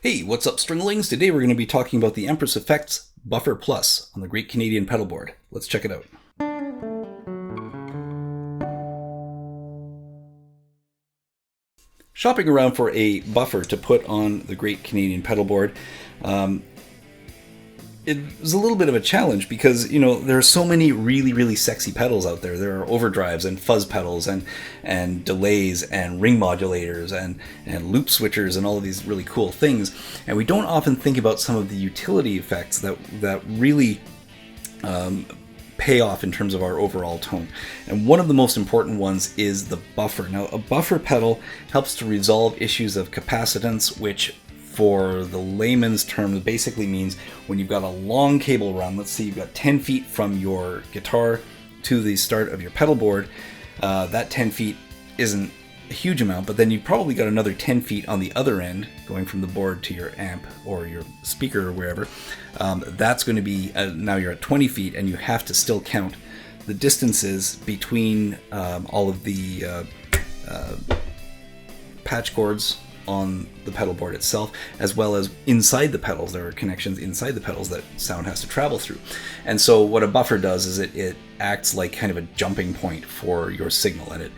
Hey, what's up, Stringlings? Today we're going to be talking about the Empress Effects Buffer Plus on the Great Canadian Pedalboard. Let's check it out. Shopping around for a buffer to put on the Great Canadian Pedalboard, it was a little bit of a challenge because, there are so many really sexy pedals out there. There are overdrives and fuzz pedals and delays and ring modulators and loop switchers and all of these really cool things. And we don't often think about some of the utility effects that really pay off in terms of our overall tone. And one of the most important ones is the buffer. Now, a buffer pedal helps to resolve issues of capacitance, which for the layman's term basically means when you've got a long cable run, let's say you've got 10 feet from your guitar to the start of your pedal board, that 10 feet isn't a huge amount, but then you've probably got another 10 feet on the other end going from the board to your amp or your speaker or wherever. That's going to be, now you're at 20 feet and you have to still count the distances between all of the patch cords on the pedal board itself, as well as inside the pedals. There are connections inside the pedals that sound has to travel through. And so what a buffer does is it acts like kind of a jumping point for your signal. And it,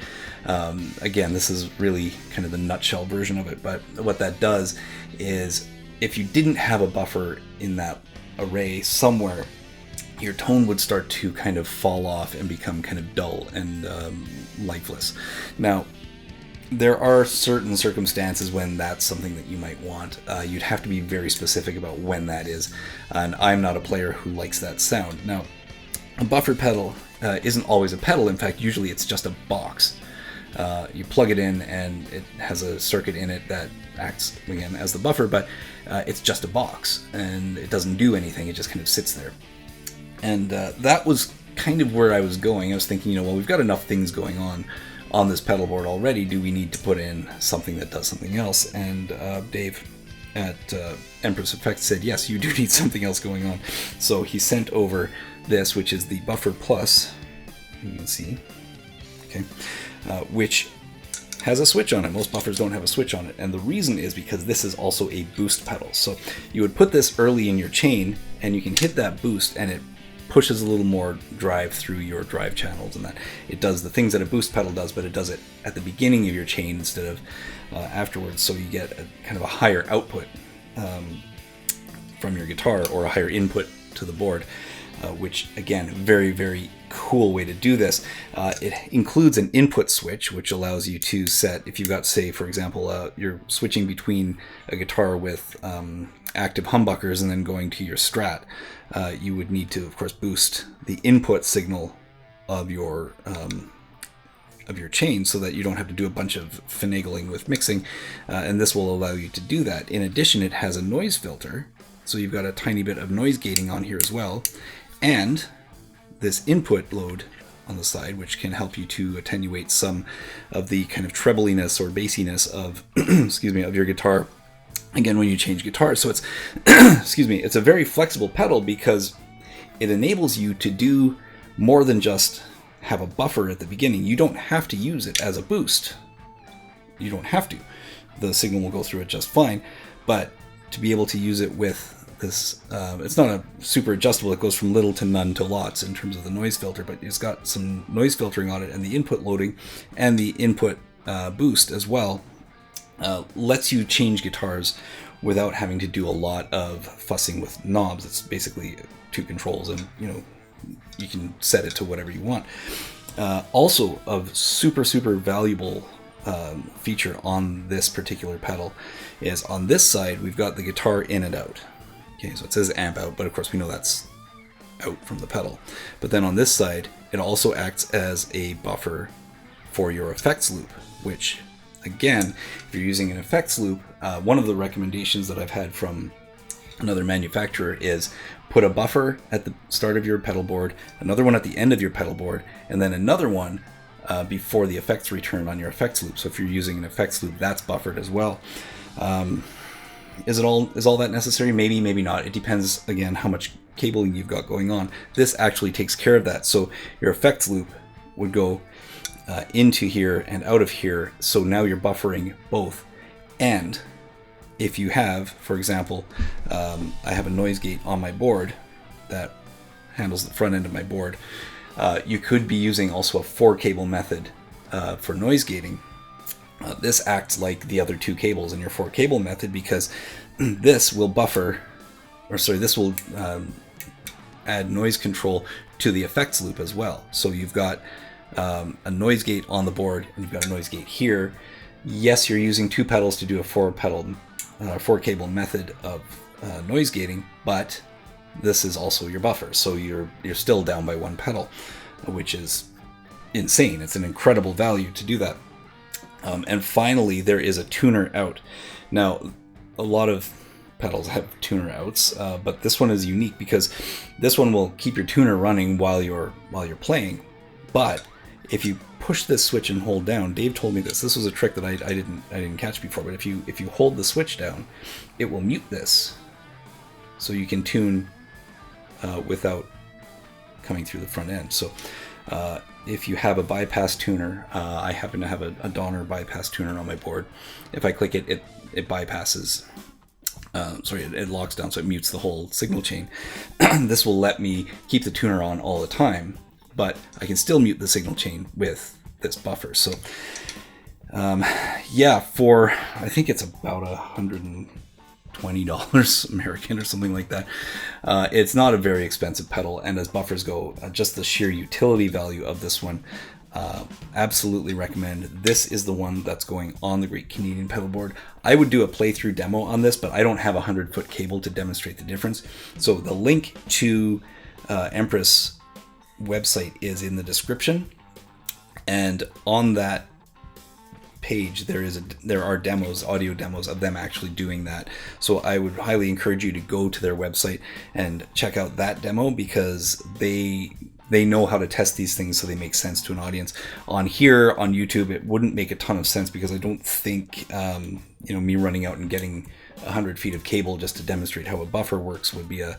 again, this is really kind of the nutshell version of it, but what that does is if you didn't have a buffer in that array somewhere, your tone would start to kind of fall off and become kind of dull and lifeless. Now, there are certain circumstances when that's something that you might want. You'd have to be very specific about when that is, and I'm not a player who likes that sound. Now, a buffer pedal isn't always a pedal. In fact, usually it's just a box. You plug it in and it has a circuit in it that acts, again, as the buffer, but it's just a box, and it doesn't do anything. It just kind of sits there. And that was kind of where I was going. I was thinking, well, we've got enough things going on this pedal board already. Do we need to put in something that does something else? And Dave at Empress Effects said, yes, you do need something else going on. So he sent over this, which is the Buffer Plus, you can see, okay, which has a switch on it. Most buffers don't have a switch on it, and the reason is because this is also a boost pedal. So you would put this early in your chain, and you can hit that boost, and it pushes a little more drive through your drive channels, and that it does the things that a boost pedal does, but it does it at the beginning of your chain instead of afterwards, so you get a kind of a higher output from your guitar, or a higher input to the board, which again, very cool way to do this. It includes an input switch, which allows you to set, if you've got, say, for example, you're switching between a guitar with active humbuckers and then going to your Strat, you would need to, of course, boost the input signal of your chain so that you don't have to do a bunch of finagling with mixing, and this will allow you to do that. In addition, it has a noise filter, so you've got a tiny bit of noise gating on here as well, and this input load on the side, which can help you to attenuate some of the kind of trebliness or bassiness of excuse me, of your guitar, again, when you change guitars. So it's excuse me, it's a very flexible pedal because it enables you to do more than just have a buffer at the beginning. You don't have to use it as a boost. You don't have to. The signal will go through it just fine, but to be able to use it with this, it's not a super adjustable. It goes from little to none to lots in terms of the noise filter, but it's got some noise filtering on it, and the input loading and the input boost as well lets you change guitars without having to do a lot of fussing with knobs. It's basically two controls, and you can set it to whatever you want. Also, a super valuable feature on this particular pedal is on this side we've got the guitar in and out. Okay, so it says amp out, but of course we know that's out from the pedal. But then on this side, it also acts as a buffer for your effects loop, which, again, if you're using an effects loop, one of the recommendations that I've had from another manufacturer is put a buffer at the start of your pedal board, another one at the end of your pedal board, and then another one before the effects return on your effects loop. So if you're using an effects loop, that's buffered as well. Is all that necessary? Maybe not. It depends, again, how much cabling you've got going on. This actually takes care of that. So your effects loop would go into here and out of here. So now you're buffering both, and if you have, for example, I have a noise gate on my board that handles the front end of my board. You could be using also a 4-cable method for noise gating. This acts like the other 2 cables in your 4-cable method, because this will buffer, or sorry, this will add noise control to the effects loop as well. So you've got a noise gate on the board, and you've got a noise gate here. Yes, you're using 2 pedals to do a 4-cable method of noise gating, but this is also your buffer, so you're still down by 1 pedal, which is insane. It's an incredible value to do that. And finally, there is a tuner out. Now, a lot of pedals have tuner outs, but this one is unique because this one will keep your tuner running while you're playing. But if you push this switch and hold down, Dave told me this. This was a trick that I didn't catch before. But if you hold the switch down, it will mute this, so you can tune without coming through the front end. So if you have a bypass tuner, I happen to have a Donner bypass tuner on my board. If I click it, it bypasses. It locks down, so it mutes the whole signal chain. This will let me keep the tuner on all the time, but I can still mute the signal chain with this buffer. So yeah, for I think it's about $120 American or something like that. It's not a very expensive pedal, and as buffers go, just the sheer utility value of this one, absolutely recommend. This is the one that's going on the Great Canadian Pedalboard. I would do a playthrough demo on this, but I don't have a 100-foot cable to demonstrate the difference. So the link to Empress website is in the description, and on that page there are demos, audio demos of them actually doing that. So I would highly encourage you to go to their website and check out that demo, because they know how to test these things so they make sense to an audience. On here on YouTube, it wouldn't make a ton of sense, because I don't think me running out and getting 100 feet of cable just to demonstrate how a buffer works would be a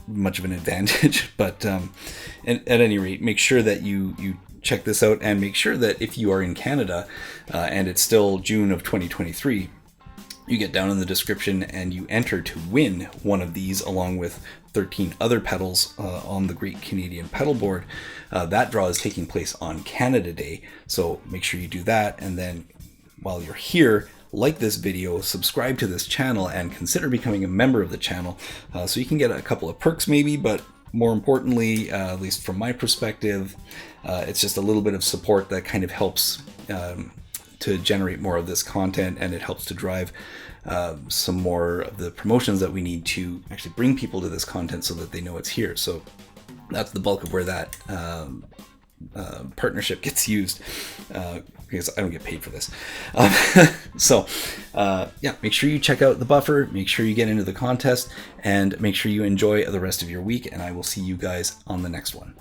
much of an advantage. But at any rate, make sure that you check this out, and make sure that if you are in Canada and it's still June of 2023, you get down in the description and you enter to win one of these along with 13 other pedals on the Great Canadian Pedalboard. That draw is taking place on Canada Day, so make sure you do that. And then while you're here, like this video, subscribe to this channel, and consider becoming a member of the channel so you can get a couple of perks maybe, but more importantly, at least from my perspective, it's just a little bit of support that kind of helps to generate more of this content, and it helps to drive some more of the promotions that we need to actually bring people to this content so that they know it's here. So that's the bulk of where that partnership gets used, because I don't get paid for this. Yeah, make sure you check out the buffer, make sure you get into the contest, and make sure you enjoy the rest of your week, and I will see you guys on the next one.